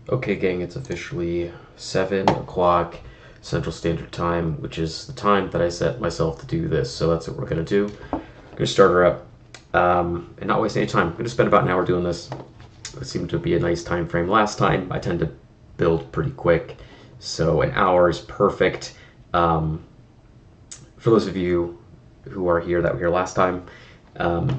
Okay, gang, it's officially 7 o'clock Central Standard Time, which is the time that I set myself to do this. So that's what we're going to do. I'm going to start her up and not waste any time. I'm going to spend about an hour doing this. It seemed to be a nice time frame last time. I tend to build pretty quick, so an hour is perfect. For those of you who are here that were here last time, I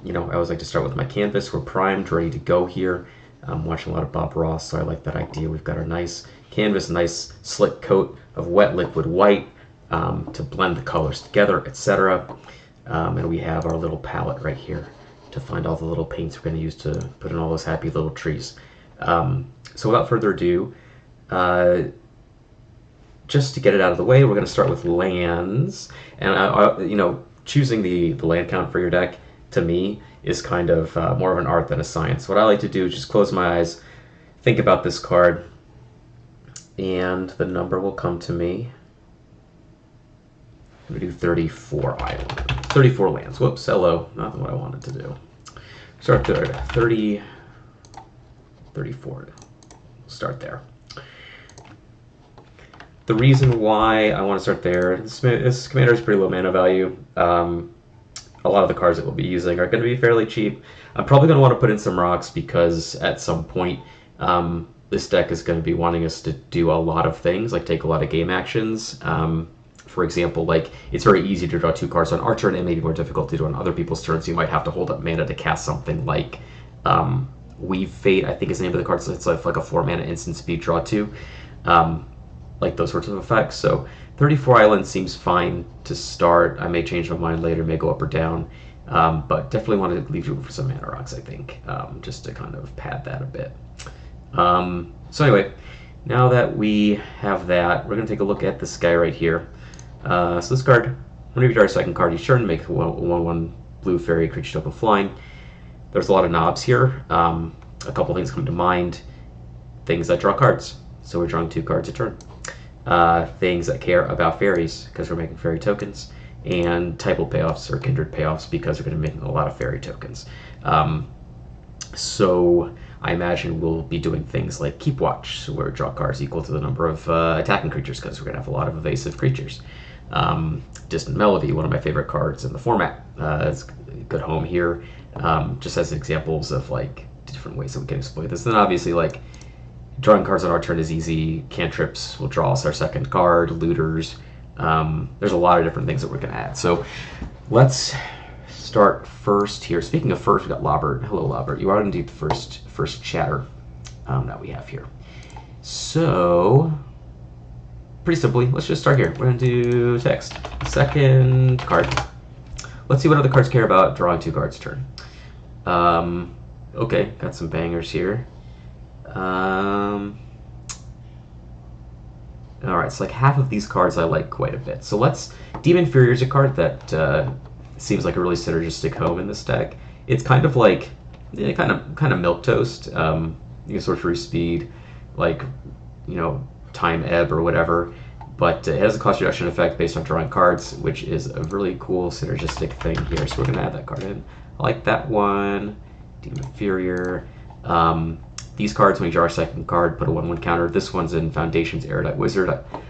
always like to start with my canvas. We're primed, ready to go here. I'm watching a lot of Bob Ross, so I like that idea. We've got our nice canvas, nice slick coat of wet liquid white to blend the colors together, etc. And we have our little palette right here to find all the little paints we're going to use to put in all those happy little trees. So without further ado, just to get it out of the way, we're going to start with lands. And choosing the land count for your deck, to me, is kind of more of an art than a science. What I like to do is just close my eyes, think about this card, and the number will come to me. I'm going to do 34 islands. 34 lands. Whoops, hello. Not what I wanted to do. Start there. 30, 34. Start there. The reason why I want to start there, this commander is pretty low mana value. A lot of the cards that we'll be using are going to be fairly cheap. I'm probably going to want to put in some rocks because at some point this deck is going to be wanting us to do a lot of things, like take a lot of game actions. For example, like it's very easy to draw 2 cards on our turn. It may be more difficult to do on other people's turns. You might have to hold up mana to cast something like Weave Fate, I think is the name of the card. So it's like a 4 mana instant speed draw 2. Like those sorts of effects. So 34 islands seems fine to start. I may change my mind later, may go up or down, but definitely want to leave room for some mana rocks, I think, just to kind of pad that a bit. So anyway, now that we have that, we're going to take a look at this guy right here. So this card, whenever you draw a second card each turn, make a 1/1 blue fairy creature token flying. There's a lot of knobs here. A couple things come to mind. Things that draw cards. So we're drawing 2 cards a turn. Things that care about fairies, because we're making fairy tokens, and typal payoffs or kindred payoffs because we're going to be making a lot of fairy tokens. So I imagine we'll be doing things like Keep Watch, where we draw cards equal to the number of attacking creatures, because we're going to have a lot of evasive creatures. Distant Melody, one of my favorite cards in the format. It's a good home here, just as examples of like different ways that we can exploit this. And then obviously like drawing cards on our turn is easy. Cantrips will draw us our second card. Looters. There's a lot of different things that we're going to add. So let's start first here. Speaking of first, we got Lobert. Hello, Lobert. You are indeed the first chatter that we have here. So pretty simply, let's just start here. We're going to do text. Second card. Let's see what other cards care about drawing 2 cards a turn. Okay, got some bangers here. Alright, so like half of these cards I like quite a bit. So Demon Fury is a card that seems like a really synergistic home in this deck. It's kind of like, kind of milquetoast. You can sorcery speed, like, time ebb or whatever. But it has a cost reduction effect based on drawing cards, which is a really cool synergistic thing here. So we're going to add that card in. I like that one. Demon Furier. These cards, when you draw a second card, put a 1/1 counter. This one's in Foundation's Erudite Wizard.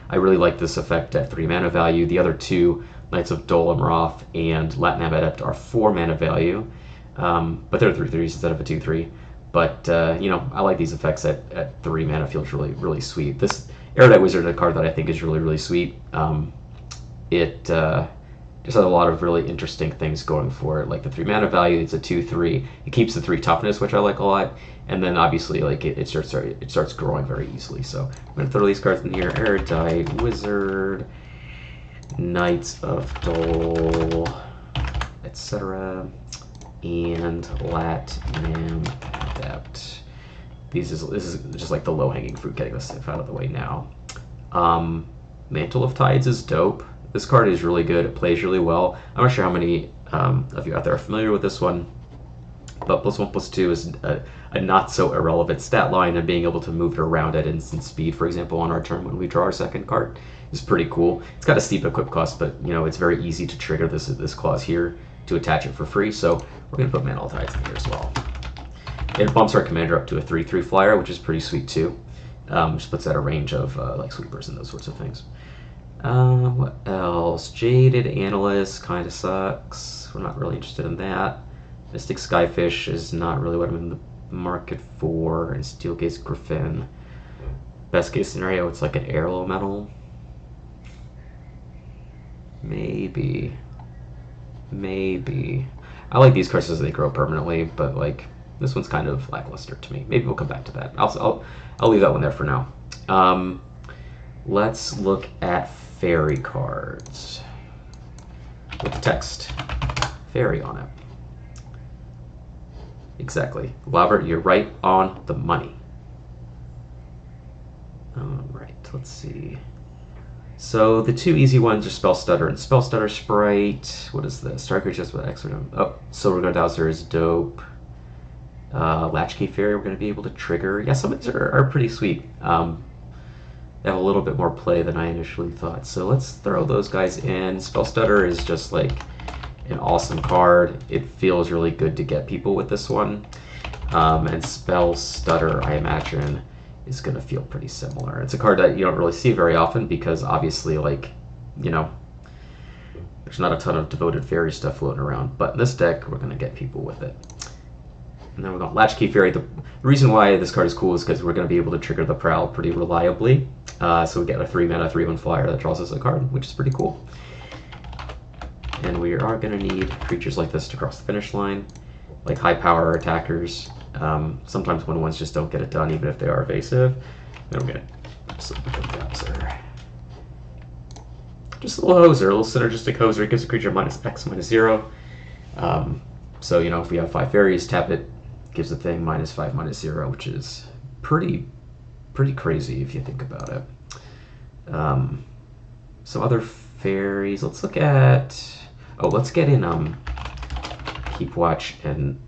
I really like this effect at 3 mana value. The other 2, Knights of Dol Amroth and Latinam Adept, are 4 mana value. But they're 3/3s instead of a 2/3. But, I like these effects at 3 mana. Feels really, really sweet. This Erudite Wizard is a card that I think is really, really sweet. It just has a lot of really interesting things going for it, like the 3 mana value. It's a 2/3. It keeps the 3 toughness, which I like a lot, and then obviously like it starts growing very easily. So I'm gonna throw these cards in here: Erudite Wizard, Knights of Dol, etc., and Latinam Adept. This is just like the low-hanging fruit, getting this stuff out of the way now. Mantle of Tides is dope. This card is really good. It plays really well. I'm not sure how many of you out there are familiar with this one, but +1/+2 is a not so irrelevant stat line, and being able to move it around at instant speed, for example, on our turn when we draw our second card, is pretty cool. It's got a steep equip cost, but it's very easy to trigger this clause here to attach it for free. So we're gonna put Mantle of Tides in here as well. It bumps our commander up to a 3/3 flyer, which is pretty sweet too. Just puts out a range of like sweepers and those sorts of things. What else? Jaded Analyst kind of sucks. We're not really interested in that. Mystic Skyfish is not really what I'm in the market for. And Steelgaze Griffin. Best case scenario, it's like an heirloom metal. Maybe. I like these cards as they grow permanently, but like this one's kind of lackluster to me. Maybe we'll come back to that. I'll leave that one there for now. Let's look at fairy cards with the text fairy on it. Exactly. Robert, you're right on the money. All right, let's see. So the two easy ones are Spell Stutter and Spell Stutter Sprite. What is this? Star Creatures with X. Oh, Silver Guard Dowser is dope. Latchkey Fairy we're going to be able to trigger. Yeah, some of these are pretty sweet. They have a little bit more play than I initially thought. So let's throw those guys in. Spell Stutter is just like an awesome card. It feels really good to get people with this one. And Spell Stutter, I imagine, is going to feel pretty similar. It's a card that you don't really see very often because obviously, like, you know, there's not a ton of devoted fairy stuff floating around. But in this deck, we're going to get people with it. And then we're going Latchkey Fairy. The reason why this card is cool is because we're going to be able to trigger the Prowl pretty reliably. So we get a 3-mana, 3/1 flyer that draws us a card, which is pretty cool. And we are going to need creatures like this to cross the finish line, like high power attackers. Sometimes 1/1s just don't get it done, even if they are evasive. Then we're going to Hoser. Just a little hoser, a little synergistic hoser. It gives a creature -X, -0. So, you know, if we have 5 fairies, tap it, gives the thing -5, -0, which is pretty crazy if you think about it. Some other fairies. Let's look at. Oh, let's get in Keep Watch and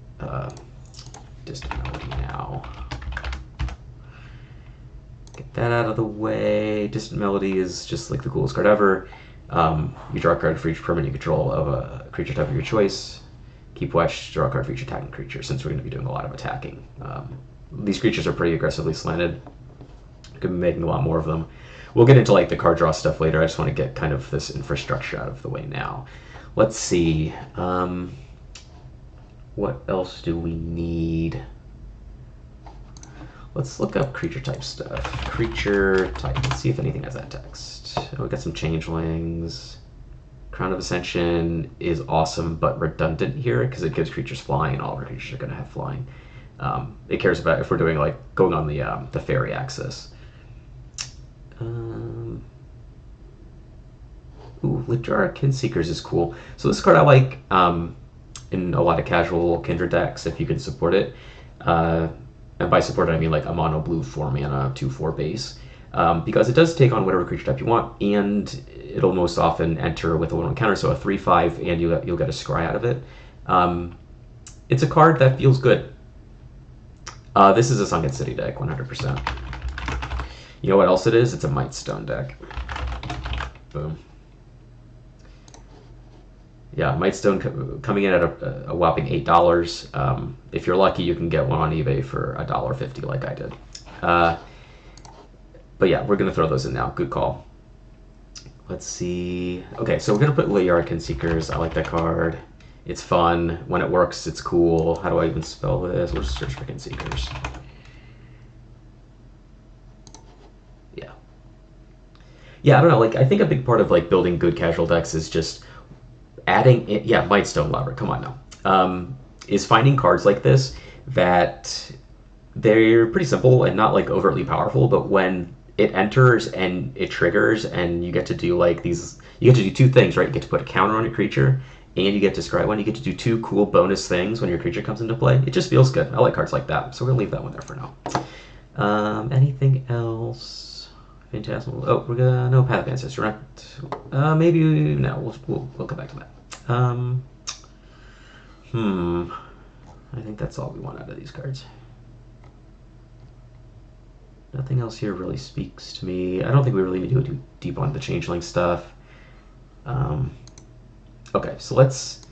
Distant Melody now. Get that out of the way. Distant Melody is just like the coolest card ever. You draw a card for each permanent you control of a creature type of your choice. Keep Watch, draw a card for each attacking creature, since we're going to be doing a lot of attacking. These creatures are pretty aggressively slanted. Could be making a lot more of them. We'll get into like the card draw stuff later. I just want to get kind of this infrastructure out of the way now. Let's see. What else do we need? Let's look up creature type stuff. Creature type. Let's see if anything has that text. Oh, we got some changelings. Crown of Ascension is awesome, but redundant here because it gives creatures flying, and all of our creatures are going to have flying. It cares about if we're doing like going on the fairy axis. Ooh, Ledra Kinseekers is cool. So this card I like in a lot of casual Kindred decks if you can support it. And by support it I mean like a mono blue 4-mana 2/4 base. Because it does take on whatever creature type you want, and it'll most often enter with a 1/1 counter, so a 3/5, and you'll get a scry out of it. It's a card that feels good. This is a Sunken City deck, 100%. You know what else it is? It's a Mightstone deck. Boom. Yeah, Mightstone coming in at a whopping $8. If you're lucky, you can get one on eBay for $1.50 like I did. But yeah, we're going to throw those in now. Good call. Let's see. Okay, so we're going to put Ledra Kinseekers. I like that card. It's fun. When it works, it's cool. How do I even spell this? We'll just search for Kinseekers. Yeah, I don't know. Like, I think a big part of like building good casual decks is just adding. Yeah, Mightstone Lover. Come on now. Is finding cards like this that they're pretty simple and not like overtly powerful, but when it enters and it triggers, and you get to do like these. You get to do two things, right? You get to put a counter on your creature, and you get to scry one. You get to do two cool bonus things when your creature comes into play. It just feels good. I like cards like that, so we're gonna leave that one there for now. Anything else? Phantasmal. Oh, we're gonna no Path of Ancestry, right? Maybe no. We'll come back to that. I think that's all we want out of these cards. Nothing else here really speaks to me. I don't think we really need to go too deep on the changeling stuff. Okay, so let's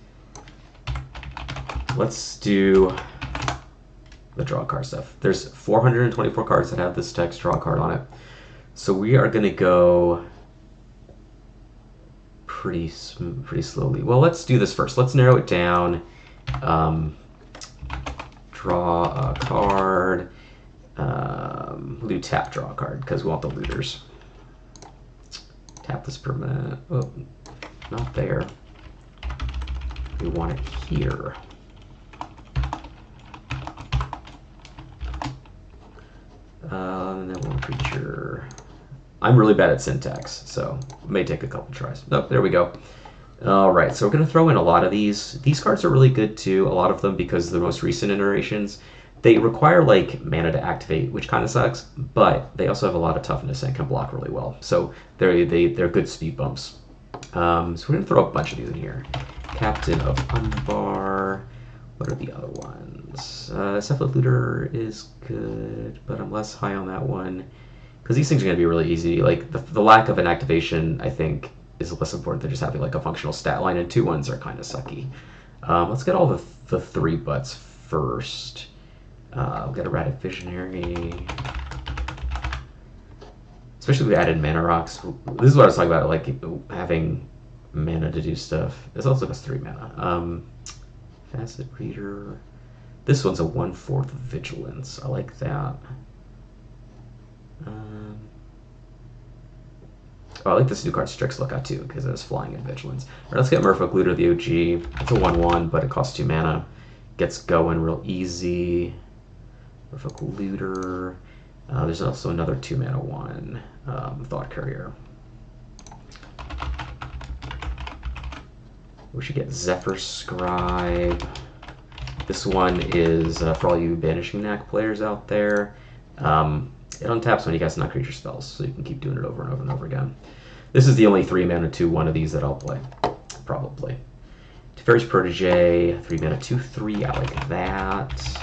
do the draw card stuff. There's 424 cards that have this text draw card on it. So we are going to go pretty slowly. Well, let's do this first. Let's narrow it down. Draw a card. We'll do tap draw a card because we want the looters. Tap this permanent. Oh, not there. We want it here. And then one creature. I'm really bad at syntax, so it may take a couple tries. Oh, there we go. All right, so we're going to throw in a lot of these. These cards are really good too, a lot of them, because the most recent iterations, they require like mana to activate, which kind of sucks, but they also have a lot of toughness and can block really well. So they're good speed bumps. So we're going to throw a bunch of these in here. Captain of Umbar. What are the other ones? Cephalid Looter is good, but I'm less high on that one because these things are going to be really easy. Like the lack of an activation, I think, is less important than just having like a functional stat line, and 2/1s are kind of sucky. Let's get all the 3 butts first. We'll get Erratic Visionary. Especially if we added mana rocks. This is what I was talking about, like having mana to do stuff. This also has 3 mana. Facet Reader. This one's a 1/4 Vigilance. I like that. Oh, I like this new card Strix Lookout too, because it has Flying and Vigilance. Alright, let's get Merfolk Looter, the OG. It's a 1/1, but it costs 2 mana. Gets going real easy. Merfolk Looter. There's also another 2 mana one, Thought Courier. We should get Zephyr Scribe. This one is for all you Banishing Knack players out there. It untaps when you cast non-creature spells, so you can keep doing it over and over and over again. This is the only 3 mana 2/1 of these that I'll play, probably. Teferi's Protege, 3 mana 2/3. I like that.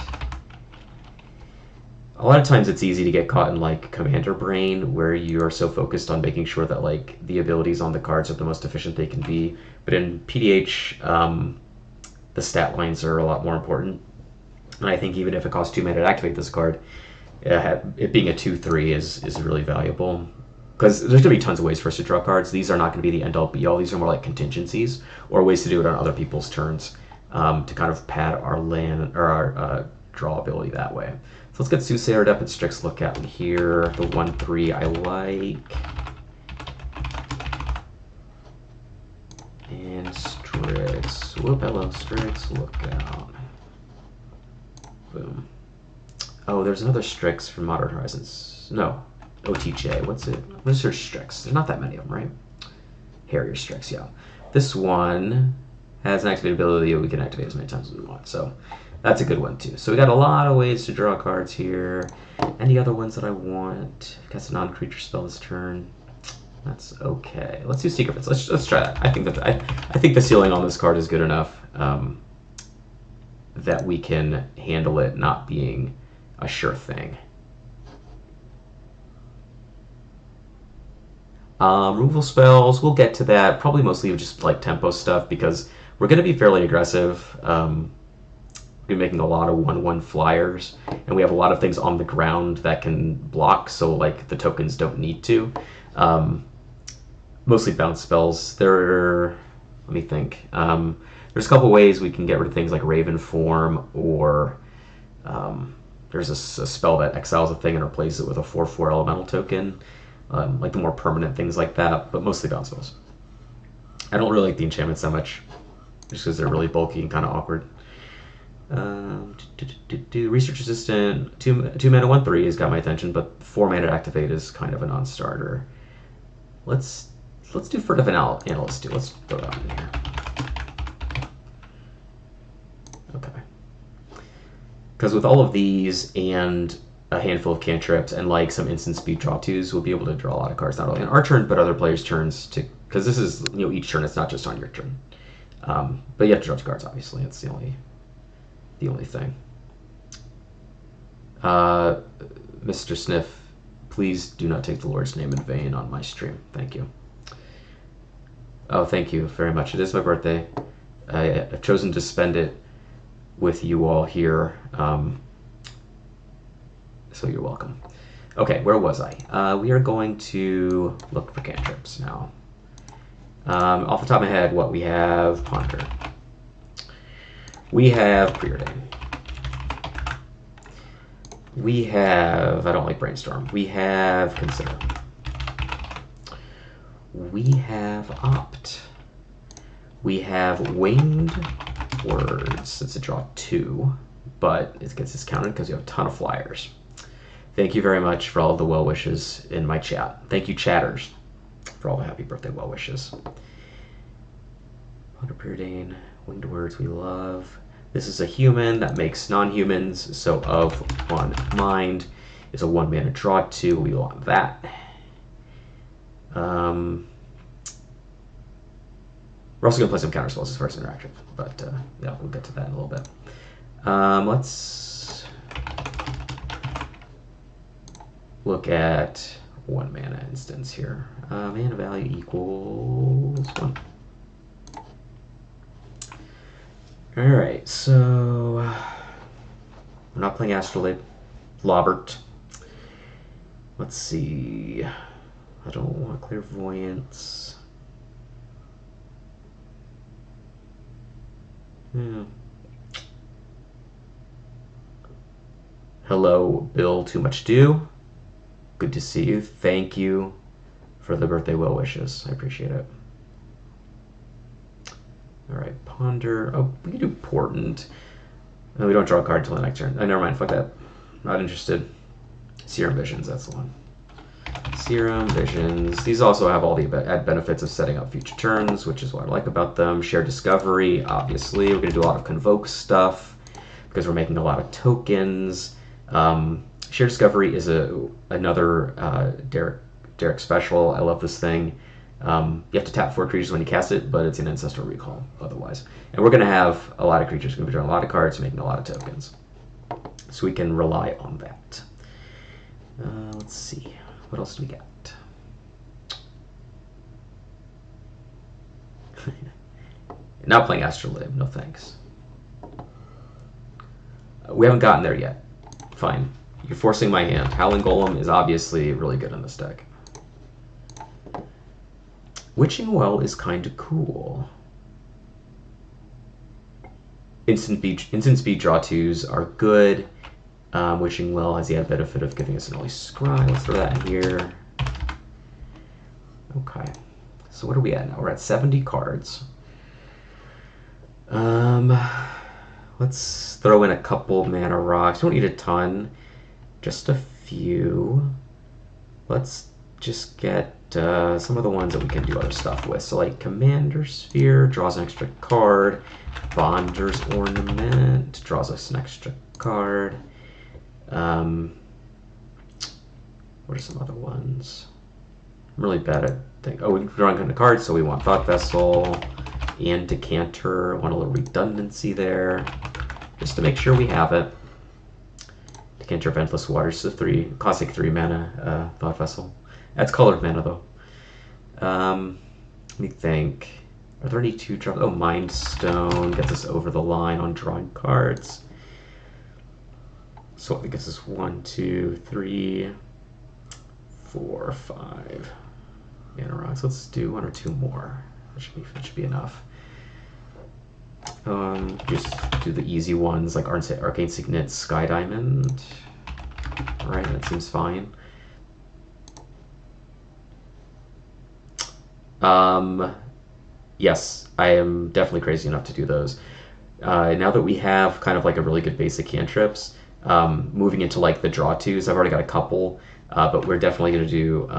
A lot of times it's easy to get caught in like Commander Brain, where you are so focused on making sure that like the abilities on the cards are the most efficient they can be. But in PDH, the stat lines are a lot more important. And I think even if it costs 2 mana to activate this card, it being a 2/3 is really valuable. Because there's going to be tons of ways for us to draw cards. These are not going to be the end-all be-all. These are more like contingencies or ways to do it on other people's turns to kind of pad our land or our draw ability that way. So let's get Soothsayer Adept and Strix Lookout in here. The 1/3 I like. And Strix. Whoop, hello, Strix Lookout. Boom. Oh, there's another Strix from Modern Horizons. No, OTJ. What's it? What's your Strix? There's not that many of them, right? Harrier Strix, yeah. This one has an activated ability that we can activate as many times as we want. So that's a good one too. So we got a lot of ways to draw cards here. Any other ones that I want? Cast a non-creature spell this turn. That's okay. Let's do Secret Fence. Let's try that. I think the ceiling on this card is good enough that we can handle it not being a sure thing. Removal spells, we'll get to that. Probably mostly just like tempo stuff because we're going to be fairly aggressive. We're making a lot of 1/1 flyers, and we have a lot of things on the ground that can block, so like the tokens don't need to. Mostly bounce spells. Let me think. There's a couple ways we can get rid of things like Raven Form, or there's a spell that exiles a thing and replaces it with a 4/4 elemental token. Like the more permanent things like that, but mostly bounce spells. I don't really like the enchantments that much, just because they're really bulky and kind of awkward. Research Resistant, 2 mana 1/3 has got my attention, but 4 mana to activate is kind of a non-starter. Let's do Furtive Analyst too. Let's throw that in here. Okay. Because with all of these and a handful of cantrips and like some instant speed draw twos, we'll be able to draw a lot of cards, not only on our turn but other players' turns too. Because this is, each turn. It's not just on your turn. But you have to draw 2 cards. Obviously, it's the only thing. Mr. Sniff, please do not take the Lord's name in vain on my stream. Thank you. Oh, thank you very much. It is my birthday. I've chosen to spend it with you all here. so you're welcome. Okay, where was I? We are going to look for cantrips now. Off the top of my head, what we have? Ponder. We have Preordain. We have, I don't like Brainstorm. We have Consider. We have Opt. We have Winged Words. It's a draw 2, but it gets discounted because you have a ton of flyers. Thank you very much for all of the well wishes in my chat. Thank you, chatters, for all the happy birthday well wishes. Ponder Preordain, Winged Words we love. This is a human that makes non-humans, so of one mind is a 1-mana draw 2. We want that. We're also going to play some counter spells as far as interactive, but yeah, we'll get to that in a little bit. Let's look at 1-mana instance here. Mana value equals 1. Alright, so we're not playing Astrolabe. Lobert. Let's see. I don't want Clairvoyance. Yeah. Hello, Bill Too Much Do. Good to see you. Thank you for the birthday well wishes. I appreciate it. Alright, Ponder. Oh, we can do Portent. No, we don't draw a card until the next turn. Oh, never mind, fuck that. Not interested. Serum Visions, that's the one. Serum Visions. These also have all the add benefits of setting up future turns, which is what I like about them. Shared Discovery, obviously. We're going to do a lot of Convoke stuff because we're making a lot of tokens. Shared Discovery is another Derek special. I love this thing. You have to tap 4 creatures when you cast it, but it's an Ancestral Recall otherwise. And we're going to have a lot of creatures. We're going to be drawing a lot of cards, making a lot of tokens. So we can rely on that. Let's see. What else do we got? Not playing Astrolabe. No thanks. We haven't gotten there yet. Fine. You're forcing my hand. Howling Golem is obviously really good in this deck. Witching Well is kind of cool. Instant speed draw 2s are good. Witching Well has the added benefit of giving us an early scry. Let's throw that in here. Okay. So what are we at now? We're at 70 cards. Let's throw in a couple mana rocks. We don't need a ton. Just a few. Let's just get some of the ones that we can do other stuff with. So like Commander Sphere draws an extra card. Bonder's Ornament draws us an extra card. What are some other ones? I'm really bad at thinking. Oh, we're drawing kind of cards, so we want Thought Vessel and Decanter. Want a little redundancy there, just to make sure we have it. Decanter of Endless Waters, so classic 3 mana Thought Vessel. That's colored mana though. Let me think. Are there any 2 drops? Oh, Mind Stone gets us over the line on drawing cards. So it gets us 1, 2, 3, 4, 5 mana rocks. Let's do 1 or 2 more. That should be enough. Just do the easy ones like Arcane Signet, Sky Diamond. Alright, that seems fine. Yes, I am definitely crazy enough to do those. Now that we have kind of like a really good basic cantrips, moving into like the draw 2s, I've already got a couple, but we're definitely going to do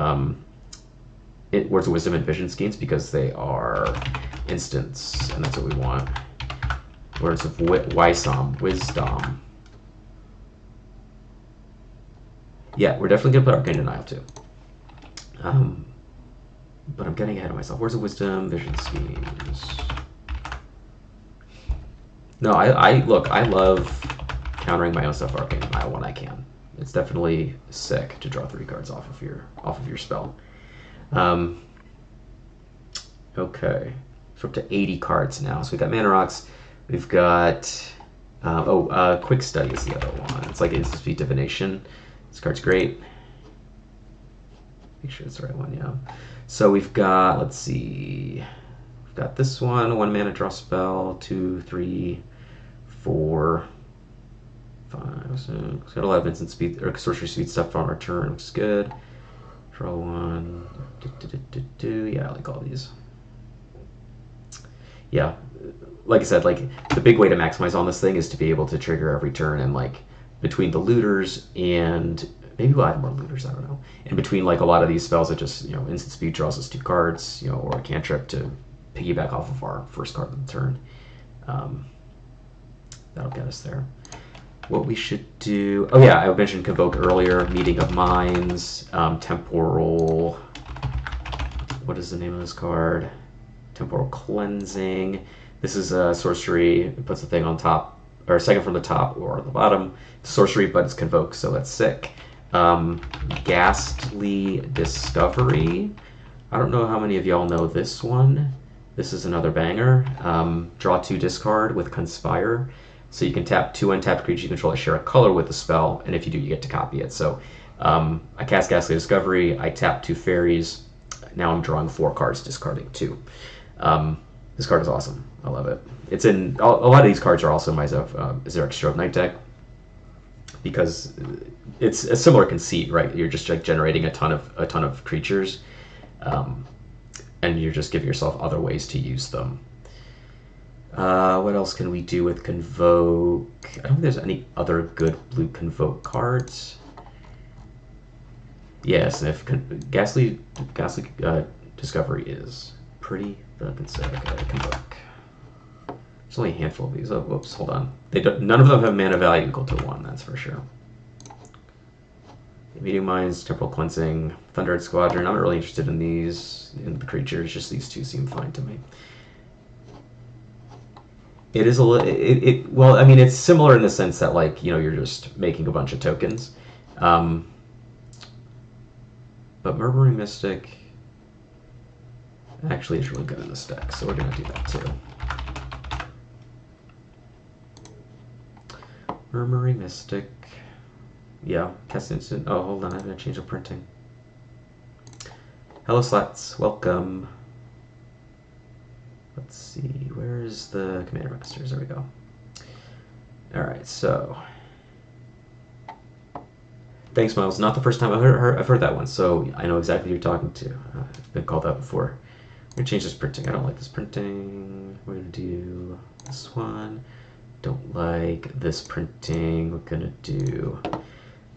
Words of Wisdom and Vision Schemes because they are instants, and that's what we want. Words of Wisdom. Yeah, we're definitely going to put Arcane Denial too. But I'm getting ahead of myself. Words of Wisdom, Vision Schemes. No, I love countering my own stuff Arcane Denial when I can. It's definitely sick to draw 3 cards off of your spell. Okay, so up to 80 cards now. So we've got Mana Rocks. We've got Quick Study is the other one. It's like Instant Speed Divination. This card's great. Make sure it's the right one, yeah. So we've got, let's see, we've got this one, 1 mana draw spell, 2, 3, 4, 5, 6. It's got a lot of instant speed or sorcery speed stuff on our turn. Looks good. Draw 1. Yeah, I like all these. Yeah, like I said, like the big way to maximize on this thing is to be able to trigger every turn, and like between the looters and maybe we'll add more looters, I don't know. In between like a lot of these spells that just, you know, instant speed draws us 2 cards, you know, or a cantrip to piggyback off of our first card of the turn. That'll get us there. What we should do, oh yeah, I mentioned Convoke earlier, Meeting of Minds, Temporal, what is the name of this card? Temporal Cleansing. This is a sorcery. It puts the thing on top, or second from the top or the bottom. Sorcery, but it's Convoke, so that's sick. Ghastly Discovery. I don't know how many of y'all know this one. This is another banger. Draw 2, discard with Conspire. So you can tap 2 untapped creatures you control that share a color with the spell, and if you do, you get to copy it. So I cast Ghastly Discovery, I tap 2 fairies. Now I'm drawing 4 cards, discarding 2. This card is awesome. I love it. It's in a lot of these cards are also in my Xeric Strobe Knight deck, because it's a similar conceit, right? You're just like generating a ton of creatures, and you're just giving yourself other ways to use them. What else can we do with Convoke? I don't think there's any other good blue Convoke cards. Yes, and if Ghastly Discovery is pretty fucking sick. Okay, Convoke. There's only a handful of these. Oh, whoops, hold on. None of them have mana value equal to 1, that's for sure. Meeting Minds, Temporal Cleansing, Thundered Squadron. I'm not really interested in these, in the creatures. Just these 2 seem fine to me. It is a little. Well, I mean, it's similar in the sense that, like, you know, you're just making a bunch of tokens. But Murmuring Mystic actually is really good in this deck, so we're gonna do that too. Murmuring Mystic. Yeah, cast instant. Oh, hold on, I'm gonna change the printing. Hello, Slats. Welcome. Let's see, where's the Commander Masters? There we go. Alright, so. Thanks, Miles. Not the first time I've heard that one, so I know exactly who you're talking to. I've been called that before. I'm going to change this printing. I don't like this printing. We're going to do this one. Don't like this printing. We're going to do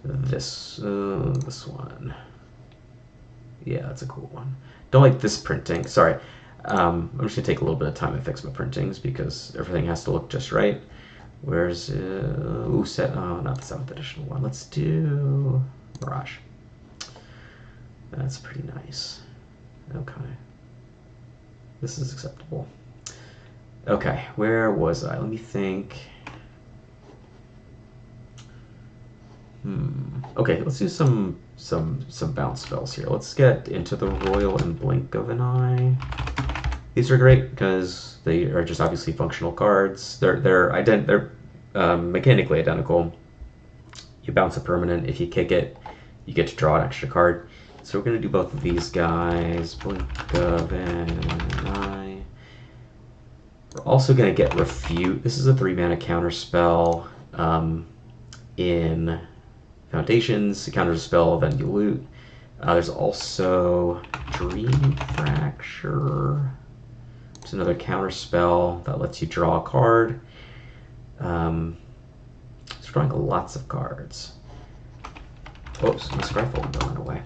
this one. Yeah, that's a cool one. Don't like this printing. Sorry. I'm just going to take a little bit of time and fix my printings because everything has to look just right. Where's not the 7th edition one. Let's do Mirage. That's pretty nice. Okay. This is acceptable. Okay, where was I? Let me think. Okay, let's do some bounce spells here. Let's get into the Royal and Blink of an Eye. These are great because they are just obviously functional cards. They're mechanically identical. You bounce a permanent. If you kick it, you get to draw an extra card. So we're going to do both of these guys. Blink of an Eye. We're also going to get Refute. This is a 3-mana counter spell. In Foundations, it counters a spell, then you loot. There's also Dream Fracture. It's another counter spell that lets you draw a card. It's drawing lots of cards. Oops, my Scryfall window went away.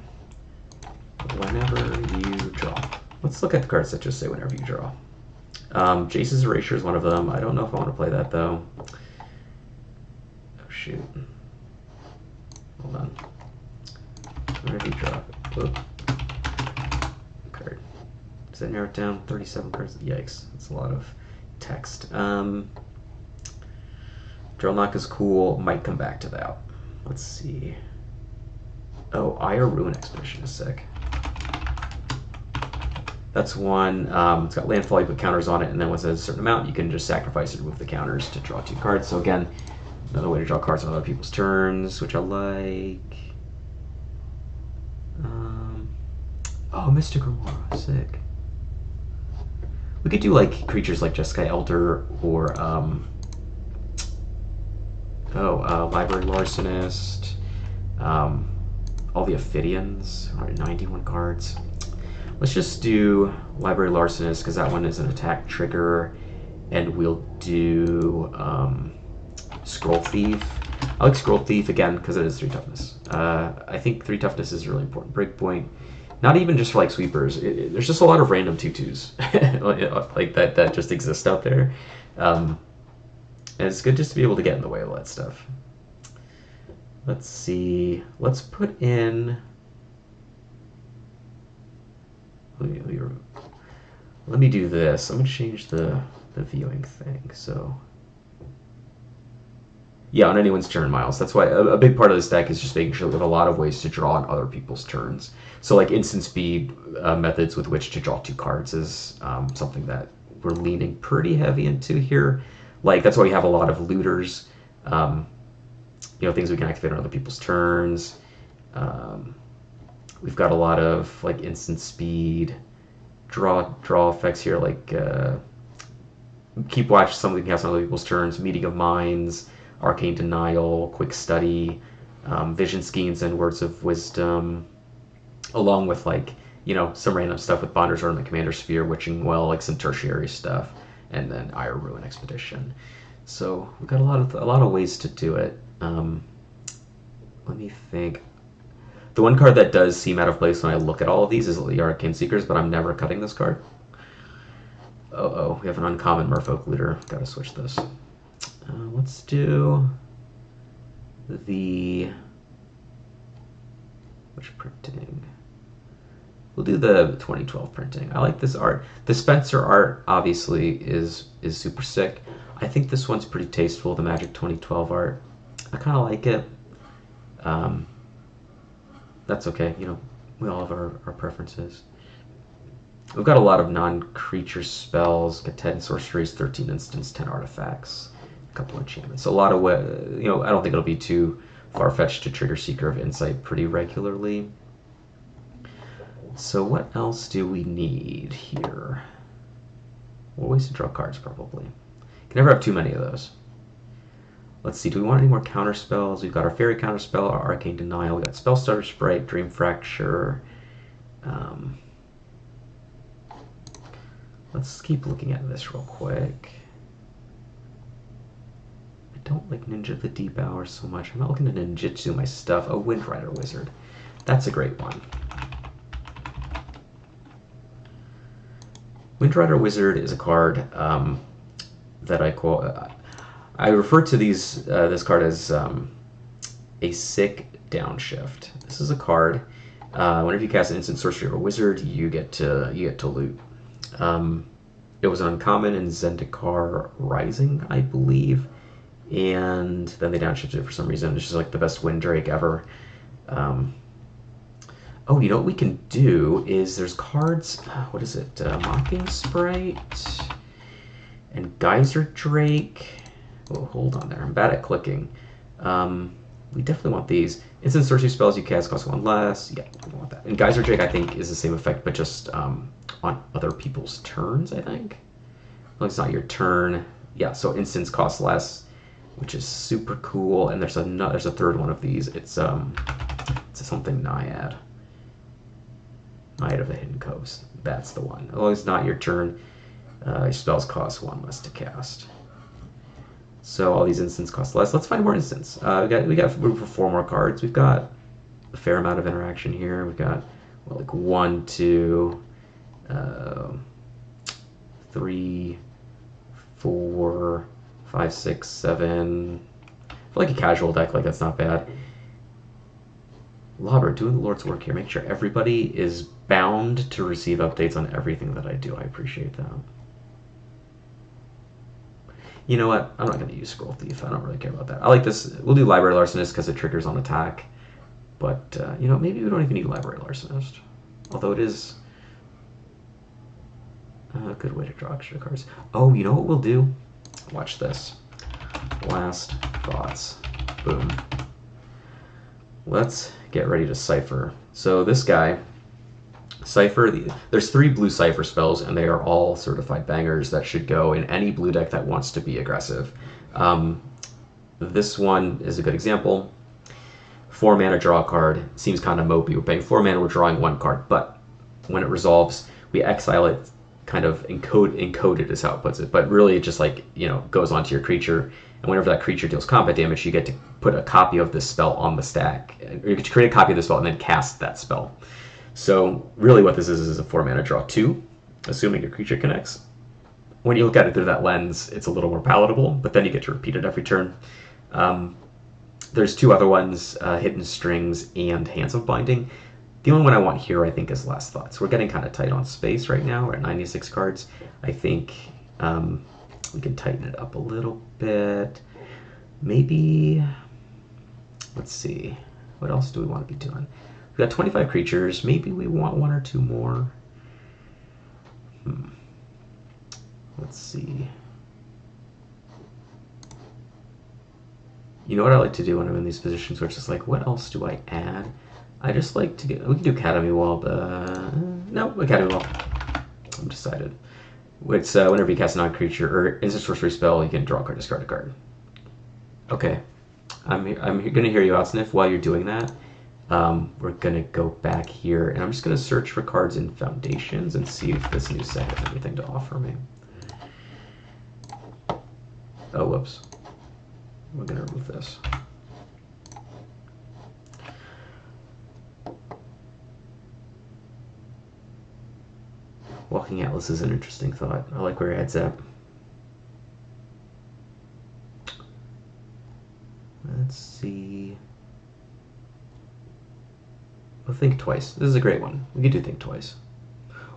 Whenever you draw. Let's look at the cards that just say whenever you draw. Jace's Erasure is one of them. I don't know if I want to play that though. Oh shoot. Hold on. Whenever you draw. Oop. Card. Does that narrow it down? 37 cards? Yikes. That's a lot of text. Drill Knock is cool. Might come back to that. Let's see. Oh, Ire Ruin Expedition is sick. That's one. It's got landfall, you put counters on it, and then once it's a certain amount, you can just sacrifice and remove the counters to draw 2 cards. So again, another way to draw cards on other people's turns, which I like. Oh, Mystic Remora, sick. We could do like creatures like Jeskai Elder or Library Larcenist. All the Ophidians. All right, 91 cards. Let's just do Library Larcenist because that one is an attack trigger, and we'll do Scroll Thief. I like Scroll Thief again because it is 3 toughness. I think 3 toughness is really important. Breakpoint, not even just for like sweepers. There's just a lot of random 2/2s like that just exist out there. And it's good just to be able to get in the way of all that stuff. Let's see. Let's put in. Let me do this. I'm gonna change the viewing thing. So yeah, on anyone's turn, Miles. That's why a big part of this deck is just making sure we have a lot of ways to draw on other people's turns. So like instant speed methods with which to draw 2 cards is something that we're leaning pretty heavy into here. Like that's why we have a lot of looters. Things we can activate on other people's turns. We've got a lot of like instant speed draw effects here, like keep watch, something cast on other people's turns, meeting of minds, arcane denial, quick study, vision schemes, and words of wisdom, along with like some random stuff with Bonder's Ornament, Commander Sphere, Witching Well, like some tertiary stuff, and then Ire Ruin Expedition. So we've got a lot of ways to do it. Let me think. The one card that does seem out of place when I look at all of these is the Arcane Seekers, but I'm never cutting this card. We have an uncommon Merfolk Looter. Gotta switch this. Let's do which printing? We'll do the 2012 printing. I like this art. The Spencer art obviously is super sick. I think this one's pretty tasteful, the Magic 2012 art. I kind of like it. That's okay. We all have our preferences. We've got a lot of non-creature spells, got 10 sorceries, 13 instants, 10 artifacts, a couple enchantments. So a lot of I don't think it'll be too far-fetched to trigger Seeker of Insight pretty regularly. So what else do we need here? More ways to draw cards, probably. Can never have too many of those. Let's see, do we want any more counter spells? We've got our Fairy counter spell, our Arcane Denial, we got Spellstarter Sprite, Dream Fracture. Let's keep looking at this real quick. I don't like Ninja the Deep Hour so much. I'm not looking to ninjutsu my stuff. Oh, Windrider Wizard. That's a great one. Windrider Wizard is a card that I call. I refer to this card as a sick downshift. This is a card. Whenever you cast an instant sorcery or a wizard, you get to loot. It was uncommon in Zendikar Rising, I believe, and then they downshifted it for some reason. It's just like the best Windrake ever. Oh, you know what we can do is there's cards. What is it? Mocking Sprite and Geyser Drake. Oh, hold on there. I'm bad at clicking. We definitely want these. Instant sorcery spells you cast cost 1 less. Yeah, we want that. And Geyser Drake, I think, is the same effect, but just on other people's turns, I think. Well, it's not your turn. Yeah, so instants cost less, which is super cool. And there's a third one of these. It's something Naiad. Naiad of the Hidden Coast. That's the one. Oh, it's not your turn. Your spells cost 1 less to cast. So all these instants cost less. Let's find more instants. We got room for 4 more cards. We've got a fair amount of interaction here. We've got like 1, 2, 3, 4, 5, 6, 7. For like a casual deck, like that's not bad. Lobber, doing the Lord's work here. Make sure everybody is bound to receive updates on everything that I do. I appreciate that. You know what? I'm not going to use Scroll Thief. I don't really care about that. I like this. We'll do Library Larcenist because it triggers on attack. But, maybe we don't even need Library Larcenist. Although it is a good way to draw extra cards. Oh, you know what we'll do? Watch this. Last thoughts. Boom. Let's get ready to cipher. So this guy, Cipher, there's 3 blue Cipher spells, and they are all certified bangers that should go in any blue deck that wants to be aggressive. Um, this one is a good example. 4 mana, draw a card. Seems kind of mopey. We're paying 4 mana, we're drawing 1 card, but when it resolves, we exile it, kind of encoded is how it puts it, but really it just like, goes onto your creature, and whenever that creature deals combat damage, you get to put a copy of this spell on the stack. Or you get to create a copy of the spell and then cast that spell. So really what this is a 4 mana draw 2, assuming your creature connects. When you look at it through that lens, it's a little more palatable, but then you get to repeat it every turn. There's 2 other ones, Hidden Strings and Hands of Binding. The only one I want here, I think, is Last Thoughts. We're getting kind of tight on space right now. We're at 96 cards. I think we can tighten it up a little bit. Maybe, let's see, what else do we want to be doing? We've got 25 creatures. Maybe we want 1 or 2 more. Let's see. You know what I like to do when I'm in these positions where it's just like, what else do I add? I just like to get, we can do Academy Wall, but no, Academy Wall. I'm decided. It's whenever you cast a non-creature or instant sorcery spell, you can draw a card, discard a card. Okay, I'm gonna hear you out, Sniff. While you're doing that, we're gonna go back here, and I'm just gonna search for cards in Foundations and see if this new set has anything to offer me. Oh, whoops. We're gonna remove this. Walking Atlas is an interesting thought. I like where your head's at. Let's see. Well, Think Twice. This is a great one. We could do Think Twice.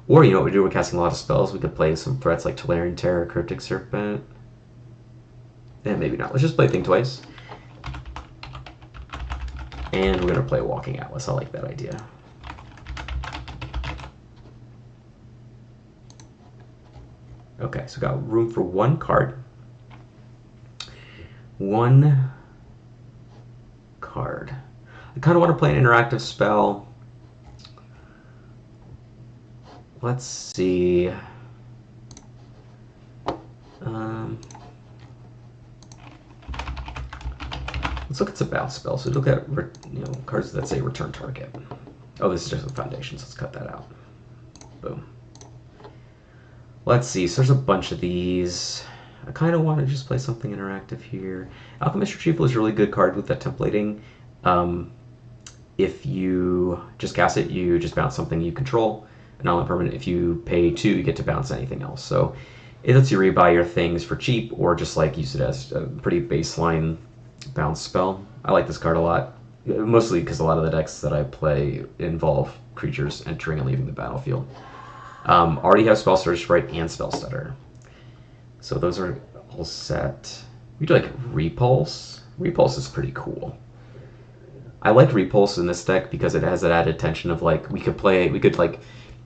Or, you know what we do? We're casting a lot of spells. We could play some threats like Tolarian Terror, Cryptic Serpent. Yeah, maybe not. Let's just play Think Twice. And we're going to play Walking Atlas. I like that idea. Okay, so got room for 1 card. 1 card. I kind of want to play an interactive spell. Let's see. Let's look at some bounce spells. So look at cards that say return target. Oh, this is just the Foundations. Let's cut that out. Boom. Let's see. So there's a bunch of these. I kind of want to just play something interactive here. Alchemist Retrieval is a really good card with that templating. If you just cast it, you just bounce something you control. And non permanent. If you pay 2, you get to bounce anything else. So it lets you rebuy your things for cheap, or just like use it as a pretty baseline bounce spell. I like this card a lot, mostly because a lot of the decks that I play involve creatures entering and leaving the battlefield. Already have Spell Sprite and Spell Stutter, so those are all set. We do like Repulse. Repulse is pretty cool. I like Repulse in this deck because it has that added tension of like we could like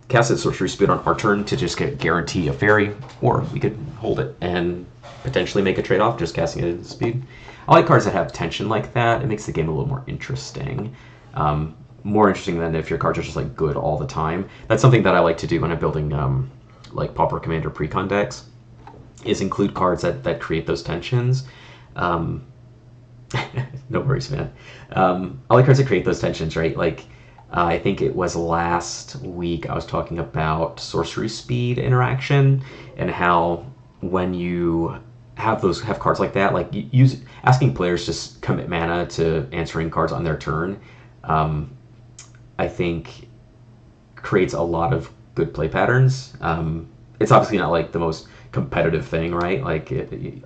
cast it Sorcery Speed on our turn to just guarantee a fairy, or we could hold it and potentially make a trade-off just casting it at speed. I like cards that have tension like that. It makes the game a little more interesting. More interesting than if your cards are just like good all the time. That's something that I like to do when I'm building like Pauper Commander Precon decks, is include cards that create those tensions. No worries, man. I like cards that create those tensions, right? Like I think it was last week I was talking about Sorcery Speed interaction and how when you have cards like that, like asking players to commit mana to answering cards on their turn, I think creates a lot of good play patterns. It's obviously not like the most competitive thing, right? Like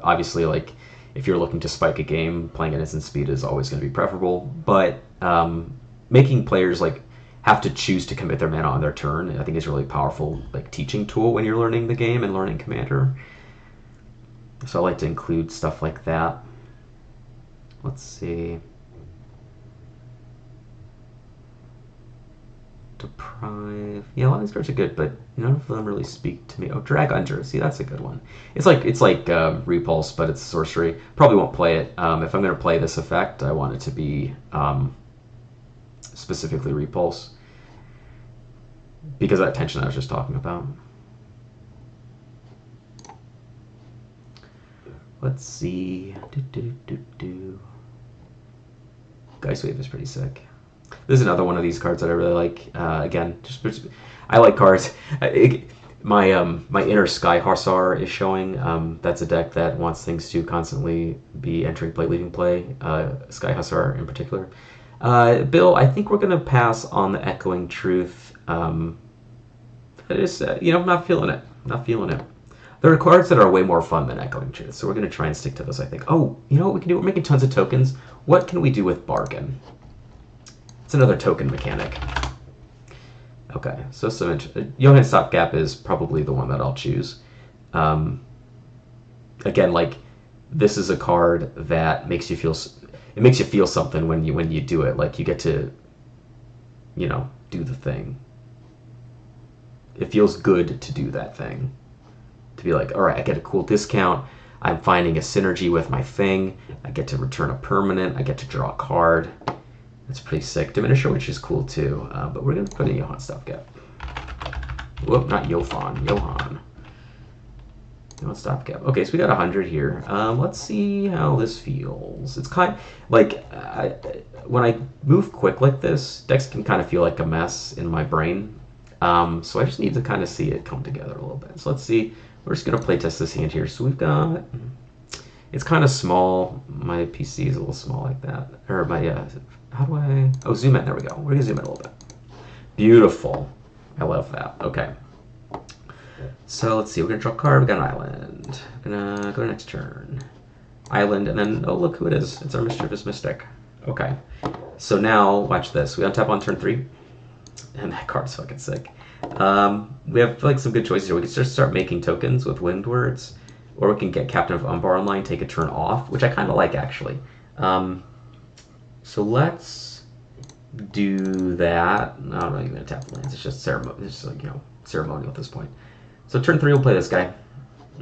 obviously, like if you're looking to spike a game, playing at instant speed is always going to be preferable. But making players like have to choose to commit their mana on their turn, I think is a really powerful like teaching tool when you're learning the game and learning Commander. So I like to include stuff like that. Let's see. Deprive. Yeah, a lot of these cards are good, but none of them really speak to me. Oh, Drag Under. See, that's a good one. It's like Repulse, but it's sorcery. Probably won't play it. If I'm going to play this effect, I want it to be specifically Repulse. because of that tension I was just talking about. Let's see. Geist Wave is pretty sick. This is another one of these cards that I really like. Again, I like cards. My inner Sky Hussar is showing. That's a deck that wants things to constantly be entering play, leaving play. Sky Hussar in particular. Bill, I think we're gonna pass on the Echoing Truth. It is, I'm not feeling it. Not feeling it. There are cards that are way more fun than Echoing Truth, so we're gonna try and stick to this. I think. Oh, you know what we can do? We're making tons of tokens. What can we do with Bargain? It's another token mechanic. Okay, so Johann Stopgap is probably the one that I'll choose. Again, like this is a card that makes you feel. It makes you feel something when you do it. Like you get to, do the thing. It feels good to do that thing. To be like, all right, I get a cool discount. I'm finding a synergy with my thing. I get to return a permanent. I get to draw a card. That's pretty sick. Diminisher, which is cool too. But we're going to put in Johann Stopgap. Whoop, not Johann. Johann Stopgap. Okay, so we got 100 here. Let's see how this feels. It's kind of like when I move quick like this, decks can kind of feel like a mess in my brain. So I just need to kind of see it come together a little bit. So let's see. We're just going to play test this hand here. So we've got... It's kind of small. My PC is a little small like that. Or my... how do I... Oh, zoom in. There we go. We're going to zoom in a little bit. Beautiful. I love that. Okay. So let's see. We're going to draw a card. We got an island. We're going to go to next turn. Island. And then... Oh, look who it is. It's our Mischievous Mystic. Okay. So now, watch this. We untap on turn 3. And that card's fucking sick. We have like some good choices here. We can just start making tokens with Winged Words, or we can get Captain of Umbar online, take a turn off, which I kind of like actually. So let's do that. I'm not even gonna tap the lands. It's just ceremonial. It's just like ceremonial at this point. So turn 3 we'll play this guy.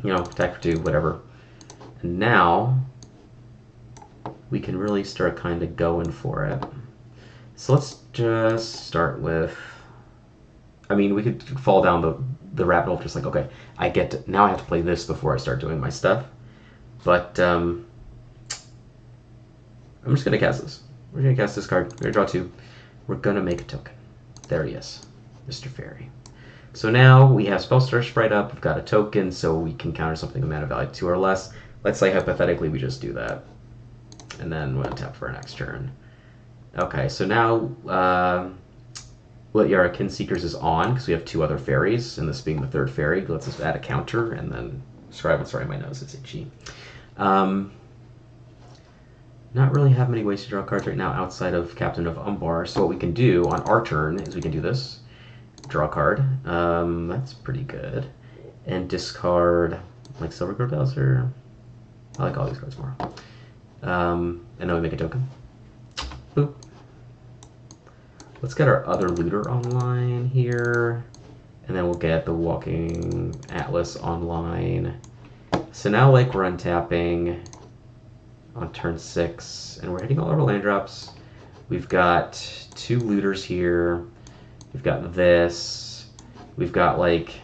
Attack for 2, whatever. And now we can really start kind of going for it. So let's just start with. I mean, we could fall down the rabbit hole, just like, okay, now I have to play this before I start doing my stuff. But I'm just going to cast this. We're going to cast this card. We're going to draw 2. We're going to make a token. There he is, Mr. Fairy. So now we have Spellstar Sprite up. We've got a token, so we can counter something of mana value 2 or less. Let's say, hypothetically, we just do that. And then we'll tap for our next turn. Okay, so now... Yara Kin Seekers is on because we have 2 other fairies, and this being the 3rd fairy lets us add a counter, and then sorry, my nose, it's itchy. Not really have many ways to draw cards right now outside of Captain of Umbar. So what we can do on our turn is we can do this, draw a card. That's pretty good, and discard like Silver Bowser. I like all these cards more. And then we make a token. Boop. Let's get our other looter online here, and then we'll get the Walking Atlas online. So now, like, we're untapping on turn 6, and we're hitting all of our land drops. We've got 2 looters here. We've got this. We've got, like,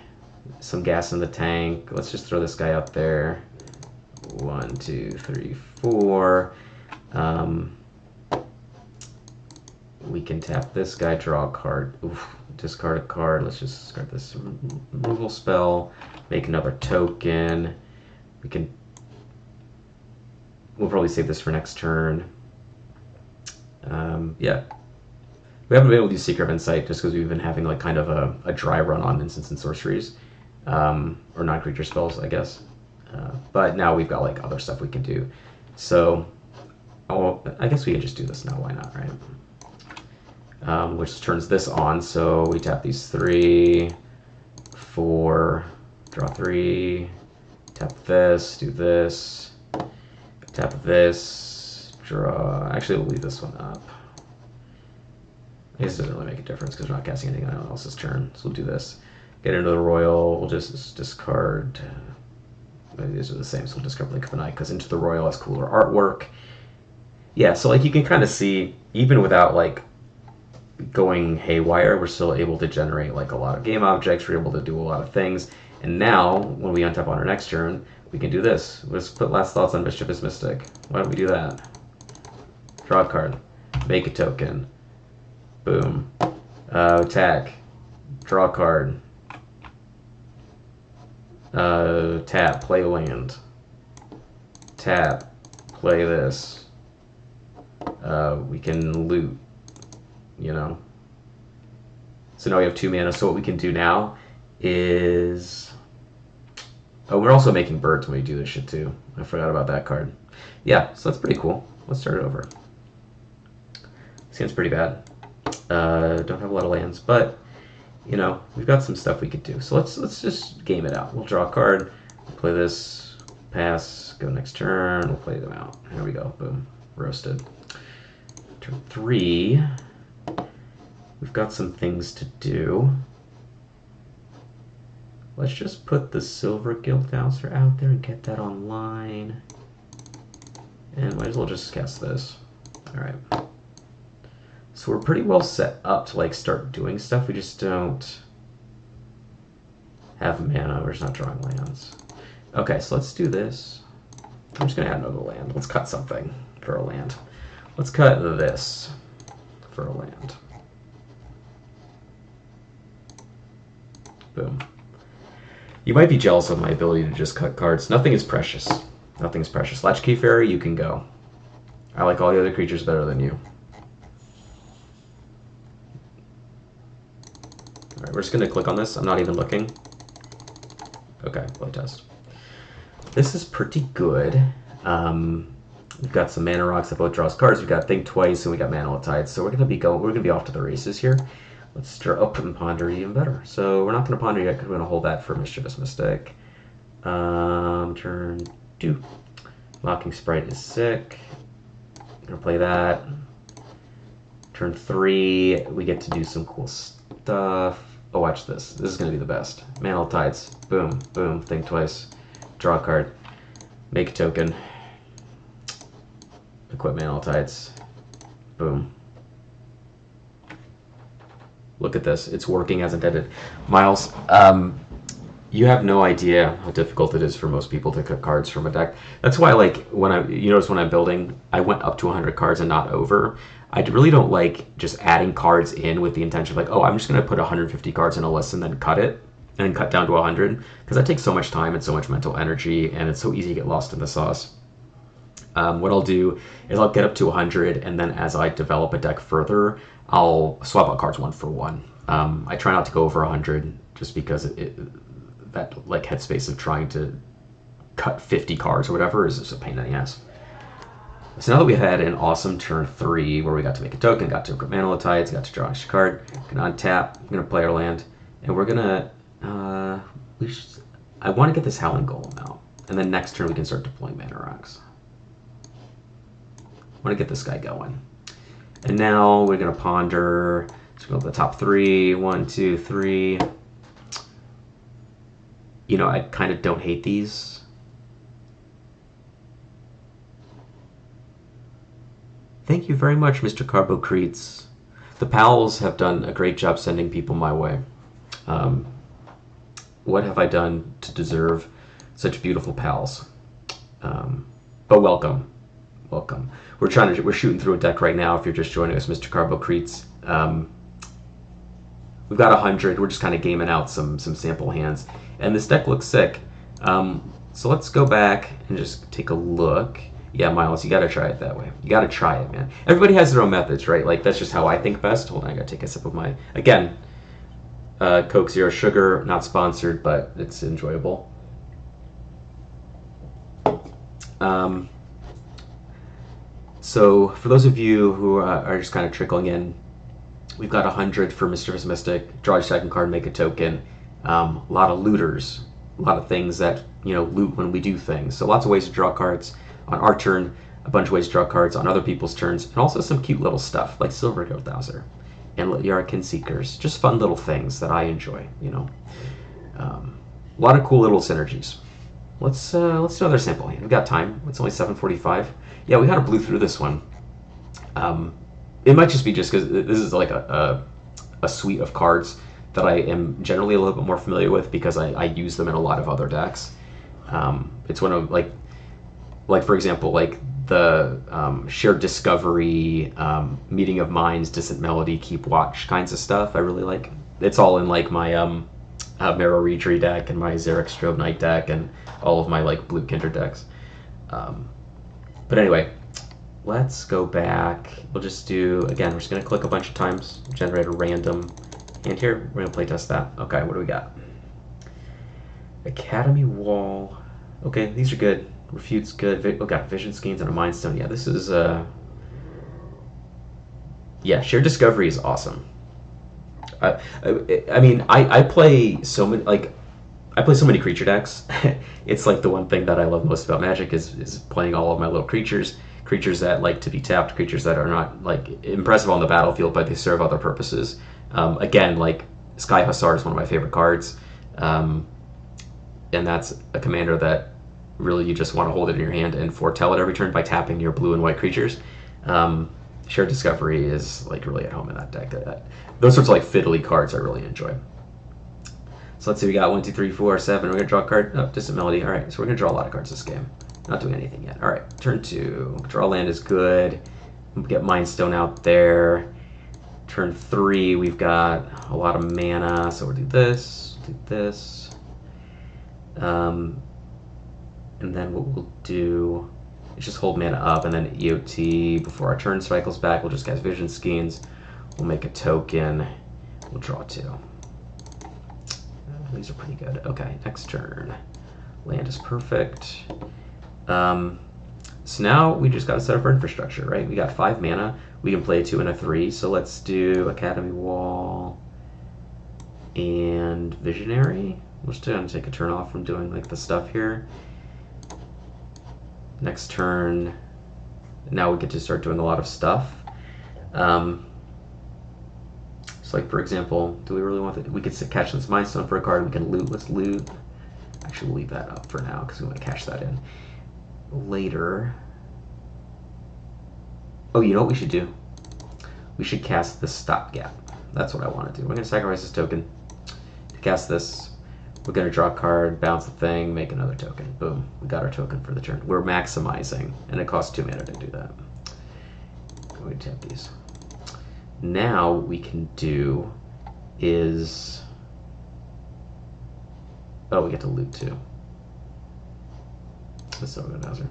some gas in the tank. Let's just throw this guy up there. 1, 2, 3, 4. We can tap this guy, draw a card, discard a card. Let's just discard this removal spell, make another token. We'll probably save this for next turn. Yeah. We haven't been able to use Seeker of Insight just because we've been having like kind of a dry run on instants and sorceries, or non-creature spells, I guess. But now we've got like other stuff we can do. So, I guess we can just do this now. Why not, right? Which turns this on, so we tap these 3, 4, draw 3, tap this, do this, tap this, draw. Actually, we'll leave this one up. I guess it doesn't really make a difference because we're not casting anything on anyone else's turn. So we'll do this. Get into the Royal, we'll just discard. Maybe these are the same, so we'll discard Blink of the Night because Into the Royal has cooler artwork. Yeah, so like you can kind of see, even without like going haywire. We're still able to generate like a lot of game objects. We're able to do a lot of things. And now, when we untap on our next turn, we can do this. Let's put Last Thoughts on Mischievous Mystic. Why don't we do that? Draw a card. Make a token. Boom. Attack. Draw a card. Tap. Play a land. Tap. Play this. We can loot. You know. So now we have 2 mana. So what we can do now is... Oh, we're also making birds when we do this shit too. I forgot about that card. Yeah, so that's pretty cool. Let's start it over. Seems pretty bad. Don't have a lot of lands, but you know, we've got some stuff we could do. So let's just game it out. We'll draw a card, play this, pass, go next turn, we'll play them out. There we go. Boom. Roasted. Turn 3. We've got some things to do. Let's just put the Silver Guildhouser out there and get that online. And might as well just cast this. Alright. So we're pretty well set up to like start doing stuff. We just don't have mana. We're just not drawing lands. Okay, so let's do this. I'm just going to add another land. Let's cut something for a land. Let's cut this for a land. Boom. You might be jealous of my ability to just cut cards. Nothing is precious. Nothing is precious. Latchkey Fairy, you can go. I like all the other creatures better than you. Alright, we're just going to click on this. I'm not even looking. Okay, playtest. This is pretty good. We've got some mana rocks that both draws cards. We've got Think Twice and we got Mana Tides. So we're gonna be off to the races here. Let's stir up and ponder even better. So we're not gonna ponder yet because we're gonna hold that for Mischievous Mystic. Turn 2. Mocking Sprite is sick. Gonna play that. Turn 3, we get to do some cool stuff. Oh, watch this. This is gonna be the best. Mana Tides. Boom, boom. Think Twice. Draw a card. Make a token. Equip Mana Tides. Boom. Look at this. It's working as intended. Miles, you have no idea how difficult it is for most people to cut cards from a deck. That's why, like, you notice when I'm building, I went up to 100 cards and not over. I really don't like just adding cards in with the intention of like, oh, I'm just going to put 150 cards in a list and then cut it. And then cut down to 100. Because that takes so much time and so much mental energy, and it's so easy to get lost in the sauce. What I'll do is I'll get up to 100, and then as I develop a deck further, I'll swap out cards one for one. I try not to go over 100 just because that like headspace of trying to cut 50 cards or whatever is just a pain in the ass. So now that we had an awesome turn 3 where we got to make a token, got to equip Mana Tides, got to draw an extra card, gonna untap, I'm gonna play our land, and we're gonna I want to get this Howling Golem out, and then next turn we can start deploying Mana Rocks. I want to get this guy going. And now we're going to ponder. Let's go to the top 3. 1, 2, 3. You know, I kind of don't hate these. Thank you very much, Mr. Carbocretes. The pals have done a great job sending people my way. What have I done to deserve such beautiful pals? But welcome. Welcome. We're shooting through a deck right now. If you're just joining us, Mr. Carbocretes. We've got 100. We're just kind of gaming out some sample hands, and this deck looks sick. So let's go back and just take a look. Yeah, Miles, you got to try it that way. You got to try it, man. Everybody has their own methods, right? Like that's just how I think best. Hold on, I got to take a sip of my again. Coke Zero Sugar, not sponsored, but it's enjoyable. So for those of you who are just kind of trickling in, we've got 100 for Mischievous Mystic, draw your second card, make a token. A lot of looters, a lot of things that, you know, loot when we do things. So lots of ways to draw cards on our turn, a bunch of ways to draw cards on other people's turns, and also some cute little stuff like Silver Guildhouser and Yarkin Seekers. Just fun little things that I enjoy, you know. A lot of cool little synergies. Let's do another sample hand. We've got time. It's only 7:45. Yeah, we kind of blew through this one. it might just be just because this is like a suite of cards that I am generally a little bit more familiar with because I use them in a lot of other decks. It's one of like for example, like the shared discovery, meeting of minds, distant melody, keep watch kinds of stuff. I really like. It's all in like my Marrow Reedry deck and my Xeric Strobe Knight deck and all of my like blue Kindred decks. But anyway, let's go back. We'll just do, again, we're just going to click a bunch of times, generate a random, and here we're going to playtest that. Okay, what do we got? Academy Wall. Okay, these are good. Refute's good. Oh, got Vision Schemes and a Mind Stone. Yeah, this is, yeah, Shared Discovery is awesome. I mean, I play so many, like, I play so many creature decks. It's like the one thing that I love most about Magic is playing all of my little creatures that like to be tapped, creatures that are not like impressive on the battlefield, but they serve other purposes. Again, like Sky Hussar is one of my favorite cards, and that's a commander that really you just want to hold it in your hand and foretell it every turn by tapping your blue and white creatures. Shared Discovery is like really at home in that deck. Those sorts of like fiddly cards I really enjoy. So let's see, we got 1, 2, 3, 4, 7. We're going to draw a card. Oh, Distant Melody. All right, so we're going to draw a lot of cards this game. Not doing anything yet. All right, turn 2. Draw land is good. We'll get Mind Stone out there. Turn 3, we've got a lot of mana, so we'll do this, do this. And then what we'll do is just hold mana up, and then EOT before our turn cycles back. We'll just cast Vision Schemes. We'll make a token. We'll draw 2. These are pretty good. Okay, next turn. Land is perfect. So now we just got to set up our infrastructure, right? We got 5 mana. We can play a 2 and a 3. So let's do Academy Wall and Visionary. We're just going to take a turn off from doing like the stuff here. Next turn, now we get to start doing a lot of stuff. So like for example, do we really want that? We could catch this Mind Stone for a card. We can loot. Let's loot. Actually, we'll leave that up for now because we want to cash that in later. Oh, you know what we should do? We should cast the Stopgap. That's what I want to do. We're going to sacrifice this token to cast this. We're going to draw a card, bounce the thing, make another token. Boom. We got our token for the turn. We're maximizing, and it costs 2 mana to do that. Go ahead and tap these. Now we can do is... Oh, we get to loot too. The Silver Dowser.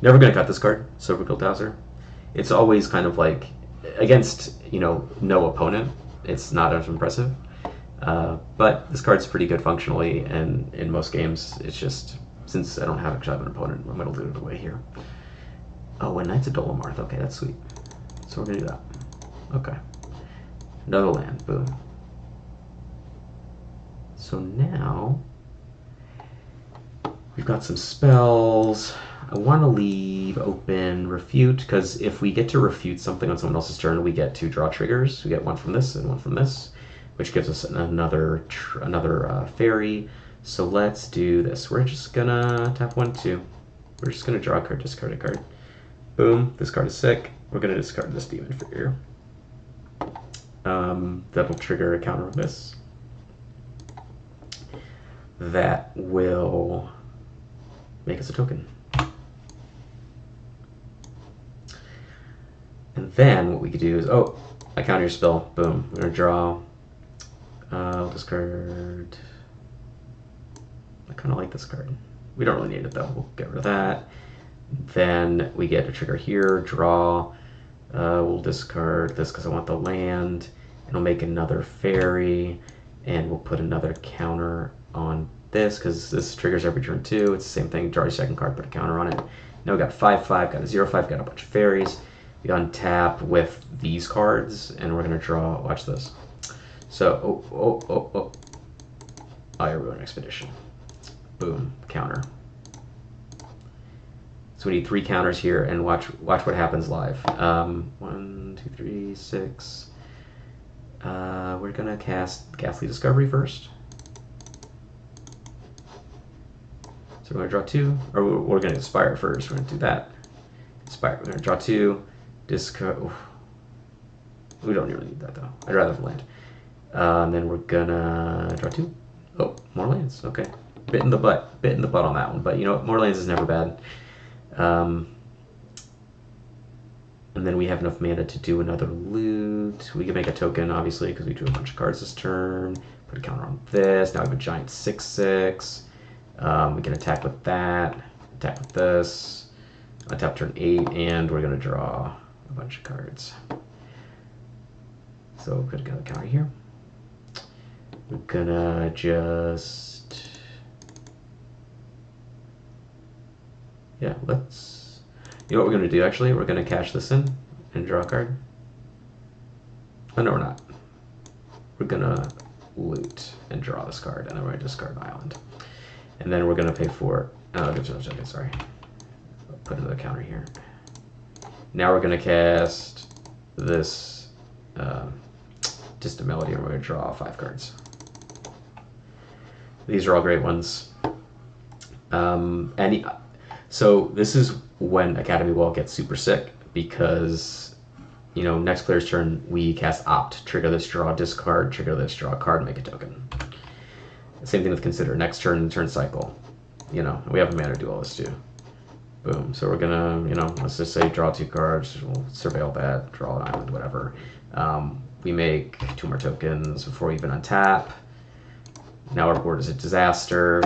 Never going to cut this card, Silver Dowser. It's always kind of like, against, you know, no opponent, it's not as impressive. But this card's pretty good functionally, and in most games, it's just, since I don't have an opponent, I'm going to loot it away here. Oh, and Knights of Dolomarth. Okay, that's sweet. So we're going to do that. Okay. Another land. Boom. So now we've got some spells. I want to leave open Refute, because if we get to refute something on someone else's turn, we get 2 draw triggers. We get 1 from this and 1 from this, which gives us another fairy. So let's do this. We're just gonna tap 1, 2. We're just gonna draw a card, discard a card. Boom. This card is sick. We're gonna discard this Demon Figure. That'll trigger a counter of this. That will make us a token. And then what we could do is, oh, I counter your spell. Boom. We're gonna draw. I'll discard. I kind of like this card. We don't really need it though. We'll get rid of that. Then we get a trigger here. Draw. We'll discard this because I want the land. And we'll make another fairy. And we'll put another counter on this because this triggers every turn too. It's the same thing. Draw your second card, put a counter on it. Now we got 5/5, got a 0/5, got a bunch of fairies. We untap with these cards, and we're gonna draw. Watch this. So, Iron Expedition. Boom, counter. So we need 3 counters here, and watch what happens live. 1, 2, 3, 6. We're gonna cast Ghastly Discovery first. So we're gonna draw 2, or we're gonna Inspire first. We're gonna do that. Inspire. We're gonna draw 2. Discard. We don't really need that though. I'd rather have land. And then we're gonna draw 2. Oh, more lands. Okay. Bit in the butt. Bit in the butt on that one. But you know what? More lands is never bad. And then we have enough mana to do another loot. We can make a token, obviously, because we drew a bunch of cards this turn. Put a counter on this. Now we have a giant 6/6. We can attack with that. Attack with this. Untap turn 8, and we're going to draw a bunch of cards. So we're going to go counter here. We're going to just... Yeah, let's... You know what we're going to do, actually? We're going to cash this in and draw a card. Oh, no, we're not. We're going to loot and draw this card, and then we're going to discard my island. And then we're going to pay for... Oh, okay, sorry. I'll put another counter here. Now we're going to cast this Distant Melody, and we're going to draw 5 cards. These are all great ones. So this is when Academy Wall gets super sick, because, you know, next player's turn, we cast Opt. Trigger this, draw, discard. Trigger this, draw a card, make a token. Same thing with Consider. Next turn, turn cycle. You know, we have a mana to do all this too. Boom. So we're gonna, you know, let's just say draw 2 cards. We'll surveil that, draw an island, whatever. We make 2 more tokens before we even untap. Now our board is a disaster.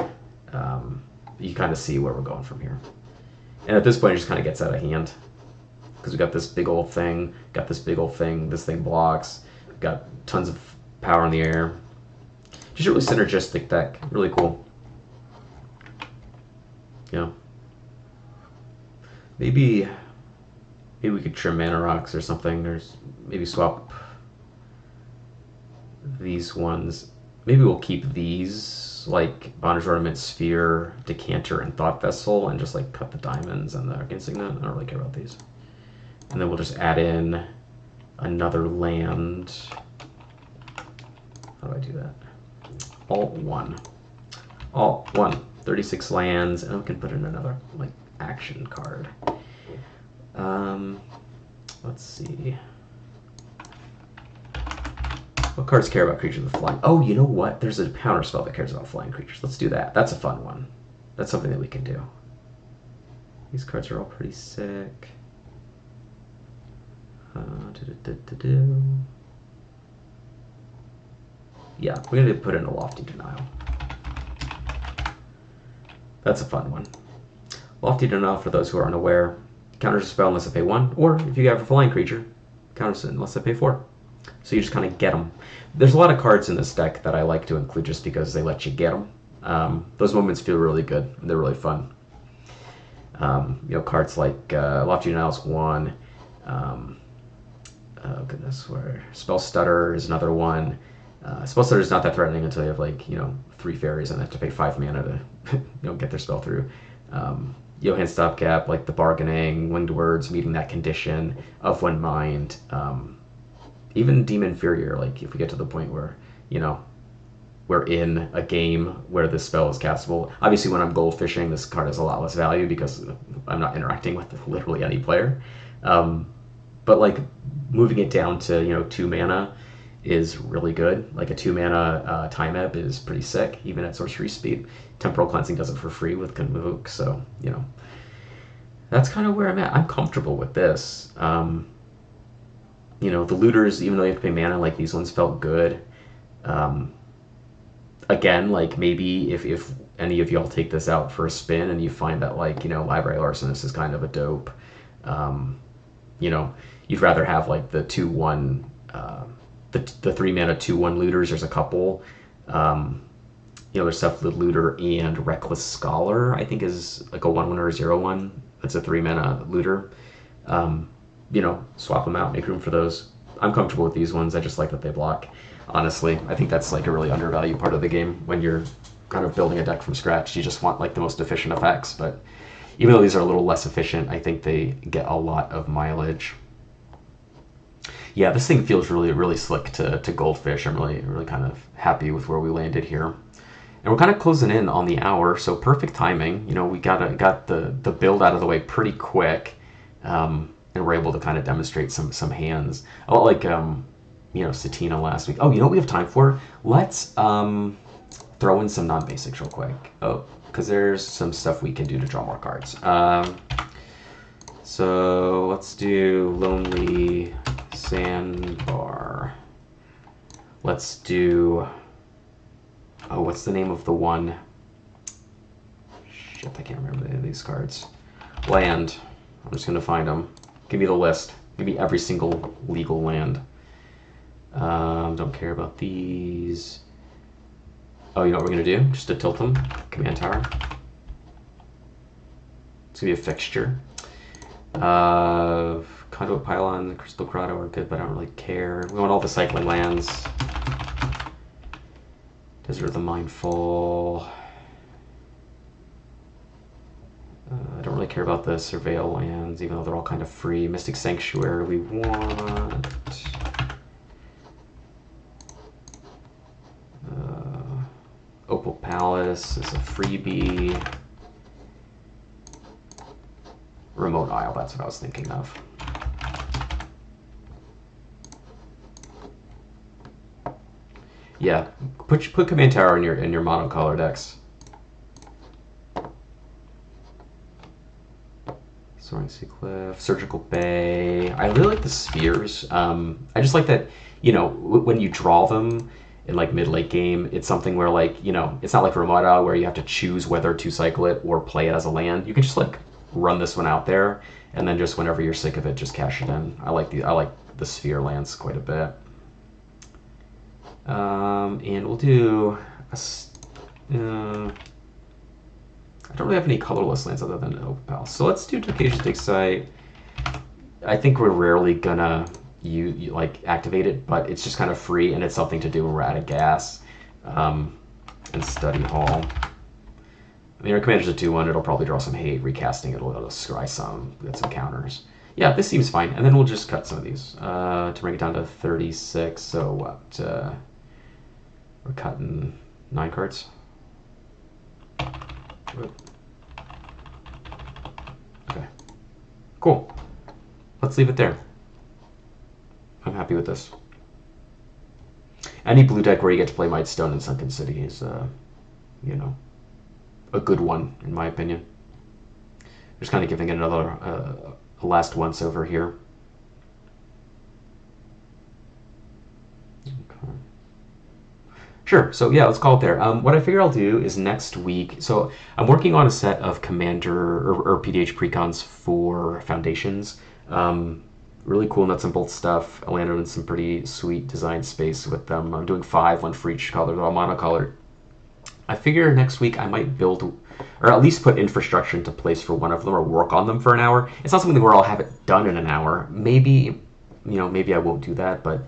You kind of see where we're going from here. And at this point, it just kind of gets out of hand. Because we got this big old thing, got this big old thing, this thing blocks, got tons of power in the air. Just a really synergistic deck, really cool. Yeah. Maybe we could trim mana rocks or something. There's maybe swap these ones. Maybe we'll keep these, like Bondage Ornament, Sphere, Decanter, and Thought Vessel, and just like cut the diamonds and the Arcane Signet. I don't really care about these. And then we'll just add in another land. How do I do that? Alt 1. Alt 1. 36 lands, and we can put in another like action card. Let's see. What cards care about creatures with flying? Oh, you know what? There's a counter spell that cares about flying creatures. Let's do that. That's a fun one. That's something that we can do. These cards are all pretty sick. Yeah, we're going to put in a Lofty Denial. That's a fun one. Lofty Denial, for those who are unaware, counters a spell unless I pay 1, or if you have a flying creature, counters it unless I pay 4. So you just kind of get them. There's a lot of cards in this deck that I like to include just because they let you get them. Those moments feel really good, and they're really fun. You know, cards like Lofty Denial's 1. Oh goodness, where Spell Stutter is another one. Spell Stutter is not that threatening until you have, like, you know, 3 fairies and they have to pay 5 mana to you know, get their spell through. Johann Stopgap, like the Bargaining, Winged Words, meeting that condition, Of One Mind. Even Demon Inferior, like if we get to the point where, you know, we're in a game where this spell is castable. Obviously, when I'm goldfishing, this card has a lot less value because I'm not interacting with literally any player. But like moving it down to, you know, 2 mana is really good. Like a 2 mana Time Ebb is pretty sick, even at sorcery speed. Temporal Cleansing does it for free with Convoke, so, you know, that's kind of where I'm at. I'm comfortable with this. You know, the looters, even though you have to pay mana, like these ones felt good. Again, like maybe if any of y'all take this out for a spin and you find that, like, you know, Library Arsonist is kind of a dope, you know, you'd rather have like the 2/1, the 3 mana 2/1 looters. There's a couple. You know, there's Cephalid Looter and Reckless Scholar, I think is like a 1/1 or a 0/1. That's a 3 mana looter. You know, swap them out, make room for those. I'm comfortable with these ones. I just like that they block. Honestly, I think that's like a really undervalued part of the game when you're kind of building a deck from scratch. You just want like the most efficient effects, but even though these are a little less efficient, I think they get a lot of mileage. Yeah, this thing feels really, really slick to goldfish. I'm really kind of happy with where we landed here. And we're kind of closing in on the hour, so perfect timing. You know, we got the build out of the way pretty quick. and we're able to kind of demonstrate some hands. A lot like Satina last week. Oh, you know what we have time for? Let's throw in some non-basics real quick. Oh, because there's some stuff we can do to draw more cards. So let's do Lonely Sandbar. Let's do, oh, what's the name of the one? Shit, I can't remember any of these cards. Land. I'm just going to find them. Give me the list. Give me every single legal land. Don't care about these. Oh, you know what we're going to do? Just to tilt them. Command tower. It's going to be a fixture. Conduit Pylon, Crystal Grotto are good, but I don't really care. We want all the cycling lands. Desert of the Mindful. I don't really care about the Surveil lands, even though they're all kind of free. Mystic Sanctuary we want. Opal Palace is a freebie. Remote Isle, that's what I was thinking of. Yeah, put Command Tower in your monocolor decks. Soaring Sea Cliff, Surgical Bay. I really like the spheres. I just like that, when you draw them in like mid-late game, it's something where it's not like Remote Isle where you have to choose whether to cycle it or play it as a land. You can just run this one out there, and then just whenever you're sick of it, just cash it in. I like the sphere lands quite a bit. And we'll do I don't really have any colorless lands other than Opal Palace. So let's do Tocasia Dig Site. I think we're rarely gonna activate it, but it's just kind of free, and it's something to do when we're out of gas. And Study Hall. I mean, our commander's a 2/1. It'll probably draw some hate. Recasting it'll scry some, get some counters. Yeah, this seems fine. And then we'll just cut some of these to bring it down to 36. So what? We're cutting 9 cards. Okay. Cool. Let's leave it there. I'm happy with this. Any blue deck where you get to play Mightstone and Sunken City is, a good one, in my opinion. Just kind of giving it another a last once over here. Okay. Sure, so yeah, let's call it there. What I figure I'll do is next week, so I'm working on a set of Commander or PDH precons for Foundations. Really cool nuts and bolts stuff. I landed in some pretty sweet design space with them. I'm doing 5, 1 for each color. They're all monocolored. I figure next week I might build, or at least put infrastructure into place for one of them, or work on them for an hour. It's not something where I'll have it done in an hour. Maybe, maybe I won't do that, but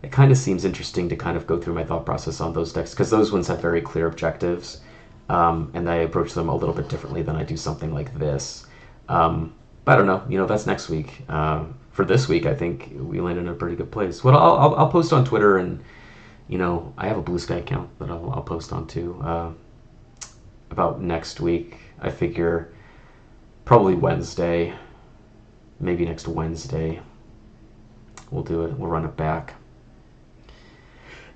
it kind of seems interesting to kind of go through my thought process on those decks, because those ones have very clear objectives, and I approach them a little bit differently than I do something like this. But I don't know. That's next week. For this week, I think we landed in a pretty good place. Well, I'll post on Twitter, and I have a Blue Sky account that I'll post on too. About next week, I figure probably Wednesday, maybe next Wednesday, we'll do it. We'll run it back.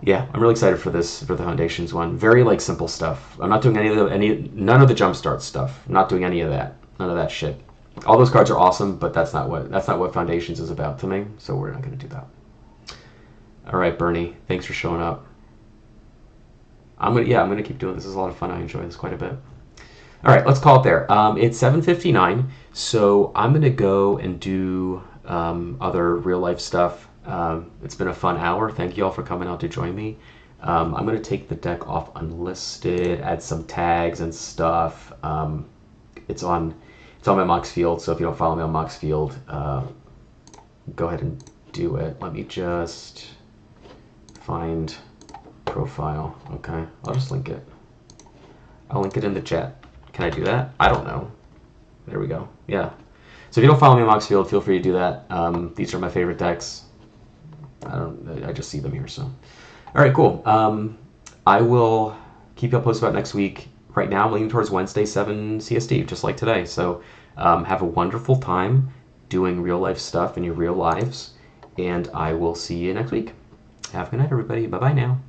Yeah, I'm really excited for the Foundations one. Very simple stuff. I'm not doing none of the jumpstart stuff. I'm not doing any of that. None of that shit. All those cards are awesome, but that's not what Foundations is about to me. So we're not going to do that. All right, Bernie. Thanks for showing up. I'm gonna keep doing this. This is a lot of fun. I enjoy this quite a bit. All right, let's call it there. It's 7:59, so I'm gonna go and do other real life stuff. It's been a fun hour. Thank you all for coming out to join me. I'm gonna take the deck off unlisted, add some tags and stuff. It's on my Mox Field, so if you don't follow me on Mox Field, go ahead and do it. Let me just find profile. Okay, I'll just link it. I'll link it in the chat. Can I do that? I don't know. There we go. Yeah. So if you don't follow me on Mox Field, feel free to do that. These are my favorite decks. I just see them here. So, all right, cool. I will keep you all posted about next week. Right now, I'm leaning towards Wednesday, 7 CST, just like today. So have a wonderful time, doing real life stuff in your real lives. And I will see you next week. Have a good night, everybody. Bye bye now.